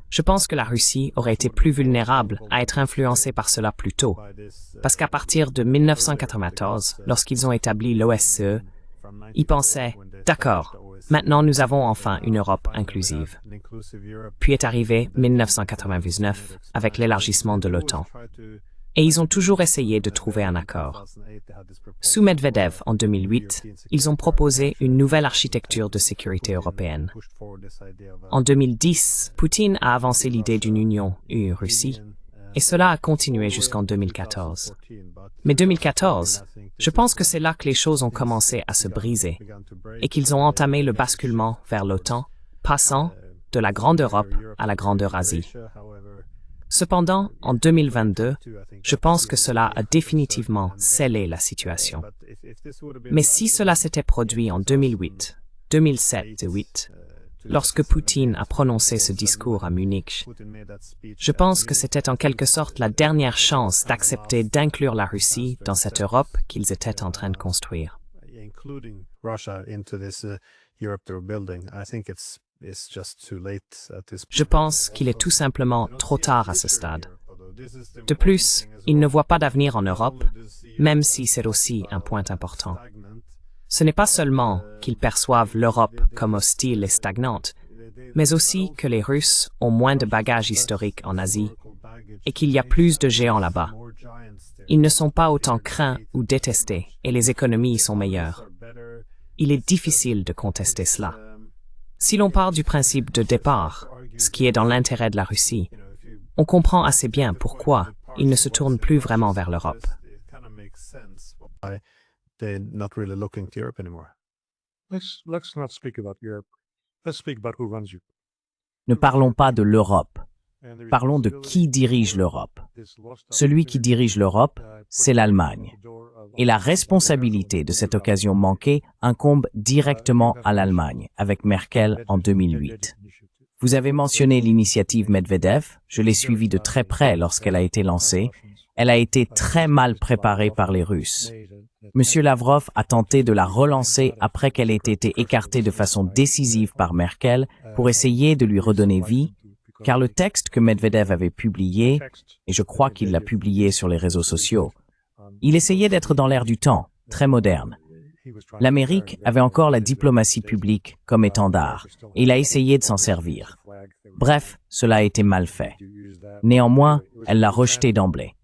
Je pense que la Russie aurait été plus vulnérable à être influencée par cela plus tôt, parce qu'à partir de 1994, lorsqu'ils ont établi l'OSCE, ils pensaient « D'accord, maintenant nous avons enfin une Europe inclusive ». Puis est arrivé 1999 avec l'élargissement de l'OTAN. Et ils ont toujours essayé de trouver un accord. Sous Medvedev, en 2008, ils ont proposé une nouvelle architecture de sécurité européenne. En 2010, Poutine a avancé l'idée d'une union UE-Russie, et cela a continué jusqu'en 2014. Mais 2014, je pense que c'est là que les choses ont commencé à se briser, et qu'ils ont entamé le basculement vers l'OTAN, passant de la Grande Europe à la Grande Eurasie. Cependant, en 2022, je pense que cela a définitivement scellé la situation. Mais si cela s'était produit en 2008, 2007 et 2008, lorsque Poutine a prononcé ce discours à Munich, je pense que c'était en quelque sorte la dernière chance d'accepter d'inclure la Russie dans cette Europe qu'ils étaient en train de construire. Je pense qu'il est tout simplement trop tard à ce stade. De plus, ils ne voient pas d'avenir en Europe, même si c'est aussi un point important. Ce n'est pas seulement qu'ils perçoivent l'Europe comme hostile et stagnante, mais aussi que les Russes ont moins de bagages historiques en Asie et qu'il y a plus de géants là-bas. Ils ne sont pas autant craints ou détestés et les économies y sont meilleures. Il est difficile de contester cela. Si l'on part du principe de départ, ce qui est dans l'intérêt de la Russie, on comprend assez bien pourquoi ils ne se tournent plus vraiment vers l'Europe. Ne parlons pas de l'Europe. Parlons de qui dirige l'Europe. Celui qui dirige l'Europe, c'est l'Allemagne. Et la responsabilité de cette occasion manquée incombe directement à l'Allemagne, avec Merkel en 2008. Vous avez mentionné l'initiative Medvedev, je l'ai suivie de très près lorsqu'elle a été lancée. Elle a été très mal préparée par les Russes. Monsieur Lavrov a tenté de la relancer après qu'elle ait été écartée de façon décisive par Merkel pour essayer de lui redonner vie, car le texte que Medvedev avait publié, et je crois qu'il l'a publié sur les réseaux sociaux, il essayait d'être dans l'air du temps, très moderne. L'Amérique avait encore la diplomatie publique comme étendard, et il a essayé de s'en servir. Bref, cela a été mal fait. Néanmoins, elle l'a rejeté d'emblée.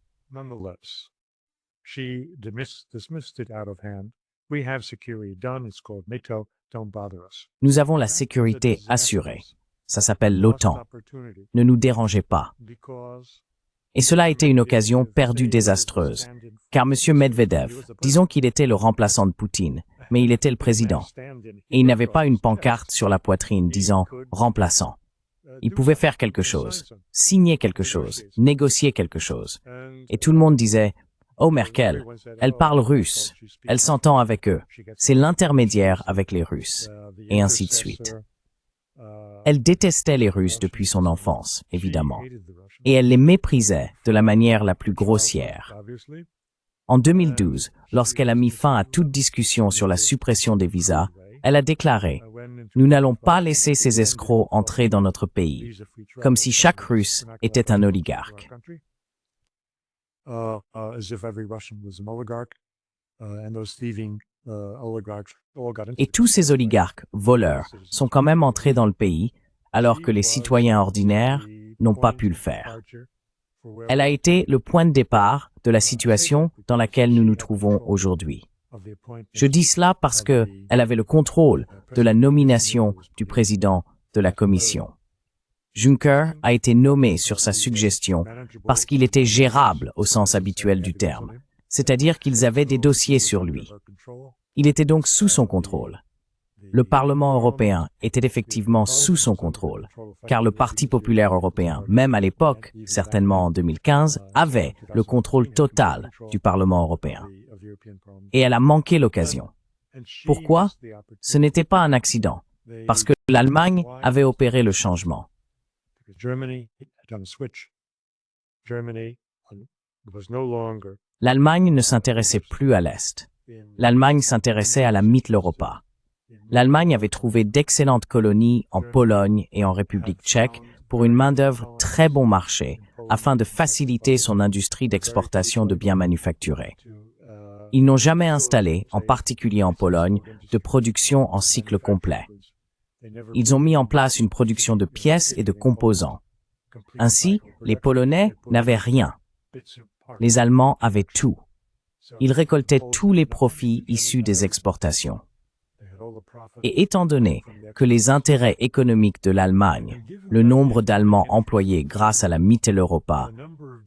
Nous avons la sécurité assurée. Ça s'appelle l'OTAN. Ne nous dérangez pas. Et cela a été une occasion perdue désastreuse, car M. Medvedev, disons qu'il était le remplaçant de Poutine, mais il était le président. Et il n'avait pas une pancarte sur la poitrine disant « remplaçant ». Il pouvait faire quelque chose, signer quelque chose, négocier quelque chose. Et tout le monde disait « Oh Merkel, elle parle russe, elle s'entend avec eux, c'est l'intermédiaire avec les Russes. » Et ainsi de suite. Elle détestait les Russes depuis son enfance, évidemment, et elle les méprisait de la manière la plus grossière. En 2012, lorsqu'elle a mis fin à toute discussion sur la suppression des visas, elle a déclaré « Nous n'allons pas laisser ces escrocs entrer dans notre pays », comme si chaque Russe était un oligarque. Et tous ces oligarques, voleurs, sont quand même entrés dans le pays, alors que les citoyens ordinaires n'ont pas pu le faire. Elle a été le point de départ de la situation dans laquelle nous nous trouvons aujourd'hui. Je dis cela parce que elle avait le contrôle de la nomination du président de la Commission. Juncker a été nommé sur sa suggestion parce qu'il était gérable au sens habituel du terme, c'est-à-dire qu'ils avaient des dossiers sur lui. Il était donc sous son contrôle. Le Parlement européen était effectivement sous son contrôle, car le Parti populaire européen, même à l'époque, certainement en 2015, avait le contrôle total du Parlement européen. Et elle a manqué l'occasion. Pourquoi? Ce n'était pas un accident, parce que l'Allemagne avait opéré le changement. L'Allemagne ne s'intéressait plus à l'Est. L'Allemagne s'intéressait à la Mitteleuropa. L'Allemagne avait trouvé d'excellentes colonies en Pologne et en République tchèque pour une main-d'œuvre très bon marché afin de faciliter son industrie d'exportation de biens manufacturés. Ils n'ont jamais installé, en particulier en Pologne, de production en cycle complet. Ils ont mis en place une production de pièces et de composants. Ainsi, les Polonais n'avaient rien. Les Allemands avaient tout. Ils récoltaient tous les profits issus des exportations. Et étant donné que les intérêts économiques de l'Allemagne, le nombre d'Allemands employés grâce à la Mitteleuropa,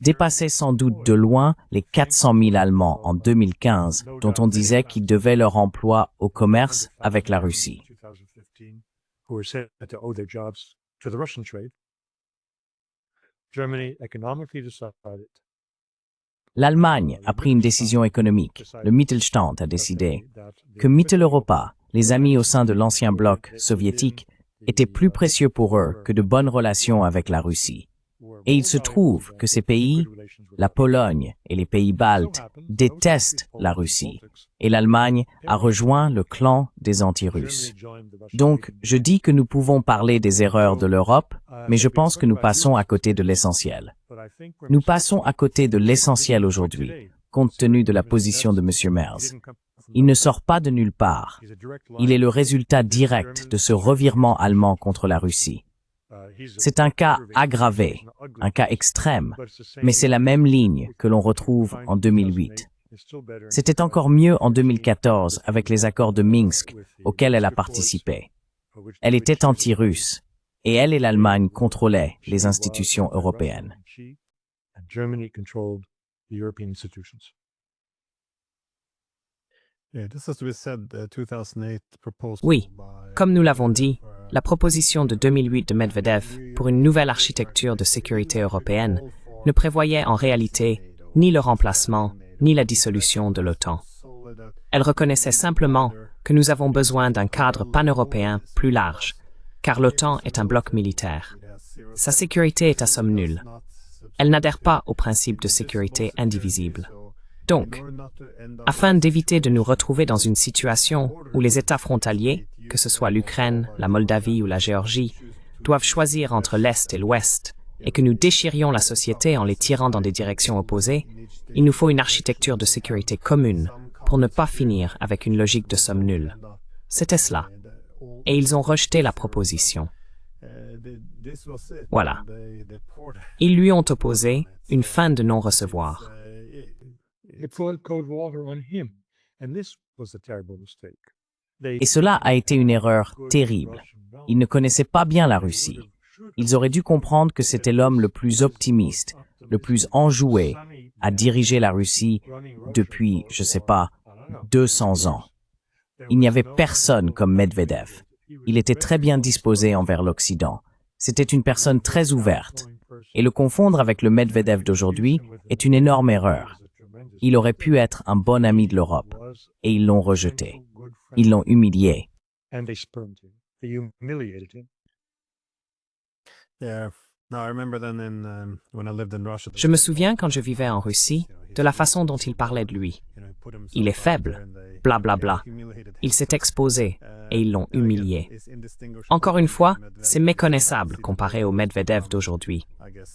dépassait sans doute de loin les 400 000 Allemands en 2015 dont on disait qu'ils devaient leur emploi au commerce avec la Russie. L'Allemagne a pris une décision économique, le Mittelstand a décidé, que Mitteleuropa, les amis au sein de l'ancien bloc soviétique, étaient plus précieux pour eux que de bonnes relations avec la Russie. Et il se trouve que ces pays, la Pologne et les pays baltes, détestent la Russie, et l'Allemagne a rejoint le clan des anti-russes. Donc, je dis que nous pouvons parler des erreurs de l'Europe, mais je pense que nous passons à côté de l'essentiel. Nous passons à côté de l'essentiel aujourd'hui, compte tenu de la position de M. Merz. Il ne sort pas de nulle part. Il est le résultat direct de ce revirement allemand contre la Russie. C'est un cas aggravé, un cas extrême, mais c'est la même ligne que l'on retrouve en 2008. C'était encore mieux en 2014 avec les accords de Minsk auxquels elle a participé. Elle était anti-russe et elle et l'Allemagne contrôlaient les institutions européennes. Oui, comme nous l'avons dit, la proposition de 2008 de Medvedev pour une nouvelle architecture de sécurité européenne ne prévoyait en réalité ni le remplacement ni la dissolution de l'OTAN. Elle reconnaissait simplement que nous avons besoin d'un cadre pan-européen plus large, car l'OTAN est un bloc militaire. Sa sécurité est à somme nulle. Elle n'adhère pas au principe de sécurité indivisible. Donc, afin d'éviter de nous retrouver dans une situation où les États frontaliers, que ce soit l'Ukraine, la Moldavie ou la Géorgie, doivent choisir entre l'Est et l'Ouest, et que nous déchirions la société en les tirant dans des directions opposées, il nous faut une architecture de sécurité commune pour ne pas finir avec une logique de somme nulle. C'était cela. Et ils ont rejeté la proposition. Voilà. Ils lui ont opposé une fin de non-recevoir. Et cela a été une erreur terrible. Ils ne connaissaient pas bien la Russie. Ils auraient dû comprendre que c'était l'homme le plus optimiste, le plus enjoué à diriger la Russie depuis, je sais pas, 200 ans. Il n'y avait personne comme Medvedev. Il était très bien disposé envers l'Occident. C'était une personne très ouverte. Et le confondre avec le Medvedev d'aujourd'hui est une énorme erreur. Il aurait pu être un bon ami de l'Europe. Et ils l'ont rejeté. Ils l'ont humilié. Je me souviens quand je vivais en Russie, de la façon dont il parlait de lui. Il est faible, blablabla. Il s'est exposé et ils l'ont humilié. Encore une fois, c'est méconnaissable comparé au Medvedev d'aujourd'hui,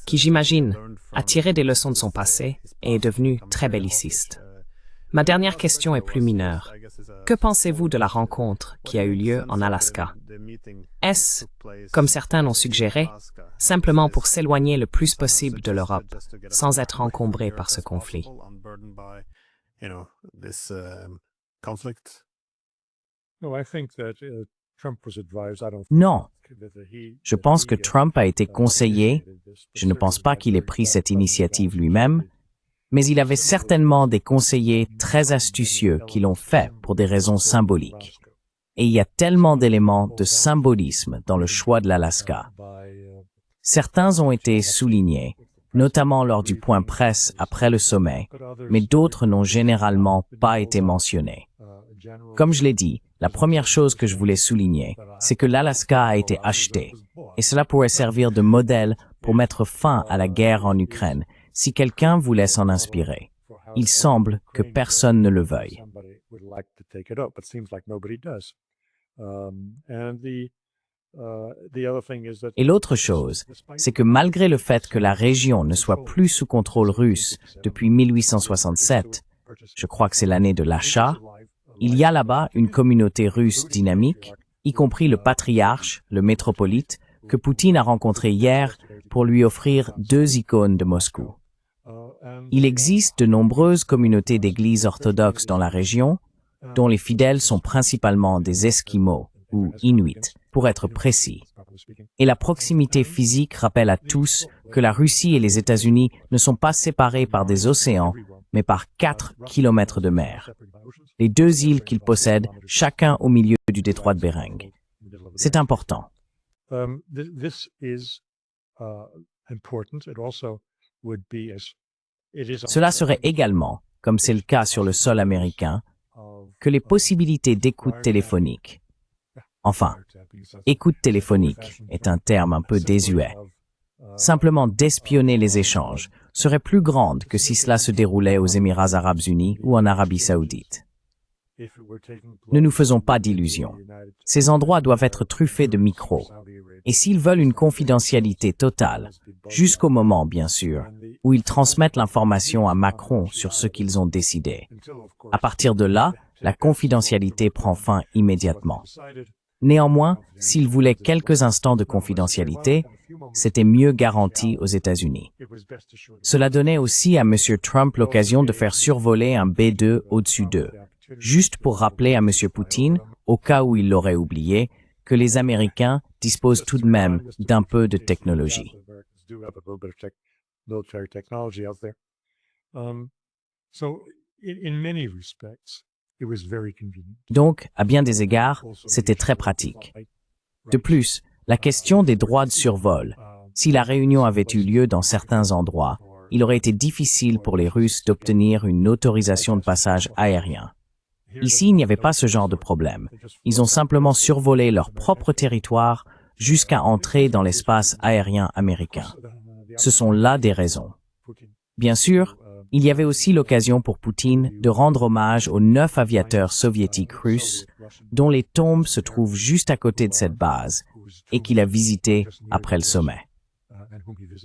qui, j'imagine, a tiré des leçons de son passé et est devenu très belliciste. Ma dernière question est plus mineure. Que pensez-vous de la rencontre qui a eu lieu en Alaska? Est-ce, comme certains l'ont suggéré, simplement pour s'éloigner le plus possible de l'Europe, sans être encombré par ce conflit? conflict? Non, je pense que Trump a été conseillé. Je ne pense pas qu'il ait pris cette initiative lui-même, mais il avait certainement des conseillers très astucieux qui l'ont fait pour des raisons symboliques. Et il y a tellement d'éléments de symbolisme dans le choix de l'Alaska. Certains ont été soulignés, notamment lors du point presse après le sommet, mais d'autres n'ont généralement pas été mentionnés. Comme je l'ai dit, la première chose que je voulais souligner, c'est que l'Alaska a été acheté, et cela pourrait servir de modèle pour mettre fin à la guerre en Ukraine, si quelqu'un voulait s'en inspirer. Il semble que personne ne le veuille. Et l'autre chose, c'est que malgré le fait que la région ne soit plus sous contrôle russe depuis 1867, je crois que c'est l'année de l'achat, il y a là-bas une communauté russe dynamique, y compris le patriarche, le métropolite, que Poutine a rencontré hier pour lui offrir 2 icônes de Moscou. Il existe de nombreuses communautés d'églises orthodoxes dans la région, dont les fidèles sont principalement des Esquimaux ou Inuits, pour être précis. Et la proximité physique rappelle à tous que la Russie et les États-Unis ne sont pas séparés par des océans, mais par 4 kilomètres de mer. Les 2 îles qu'ils possèdent, chacun au milieu du détroit de Bering. C'est important. Cela serait également, comme c'est le cas sur le sol américain, que les possibilités d'écoute téléphonique. Enfin, écoute téléphonique est un terme un peu désuet. Simplement d'espionner les échanges serait plus grande que si cela se déroulait aux Émirats arabes unis ou en Arabie saoudite. Ne nous faisons pas d'illusions. Ces endroits doivent être truffés de micros. Et s'ils veulent une confidentialité totale, jusqu'au moment, bien sûr, où ils transmettent l'information à Macron sur ce qu'ils ont décidé. À partir de là, la confidentialité prend fin immédiatement. Néanmoins, s'ils voulaient quelques instants de confidentialité, c'était mieux garanti aux États-Unis. Cela donnait aussi à M. Trump l'occasion de faire survoler un B-2 au-dessus d'eux, juste pour rappeler à M. Poutine, au cas où il l'aurait oublié, que les Américains disposent tout de même d'un peu de technologie. Donc, à bien des égards, c'était très pratique. De plus, la question des droits de survol. Si la réunion avait eu lieu dans certains endroits, il aurait été difficile pour les Russes d'obtenir une autorisation de passage aérien. Ici, il n'y avait pas ce genre de problème. Ils ont simplement survolé leur propre territoire jusqu'à entrer dans l'espace aérien américain. Ce sont là des raisons. Bien sûr, il y avait aussi l'occasion pour Poutine de rendre hommage aux 9 aviateurs soviétiques russes dont les tombes se trouvent juste à côté de cette base et qu'il a visité après le sommet.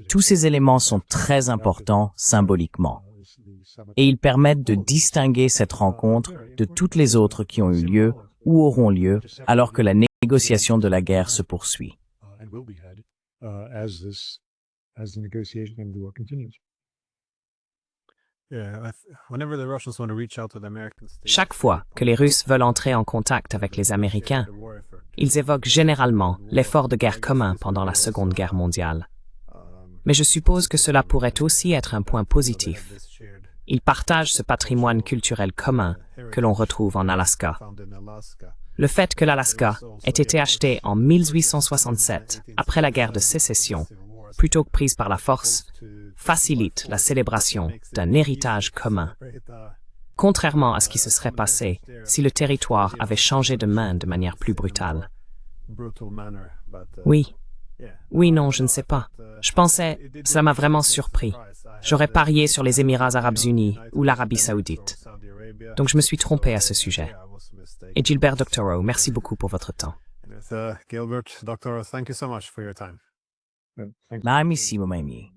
Tous ces éléments sont très importants symboliquement et ils permettent de distinguer cette rencontre de toutes les autres qui ont eu lieu ou auront lieu alors que la négociation de la guerre se poursuit. Chaque fois que les Russes veulent entrer en contact avec les Américains, ils évoquent généralement l'effort de guerre commun pendant la Seconde Guerre mondiale. Mais je suppose que cela pourrait aussi être un point positif. Ils partagent ce patrimoine culturel commun que l'on retrouve en Alaska. Le fait que l'Alaska ait été acheté en 1867, après la guerre de sécession, plutôt que prise par la force, facilite la célébration d'un héritage commun. Contrairement à ce qui se serait passé si le territoire avait changé de main de manière plus brutale. Oui, non, je ne sais pas. Je pensais, ça m'a vraiment surpris. J'aurais parié sur les Émirats arabes unis ou l'Arabie saoudite. Donc je me suis trompé à ce sujet. Et Gilbert Doctorow, merci beaucoup pour votre temps. Gilbert Doctorow, thank you so much for your time. Naamissimo, Maimi.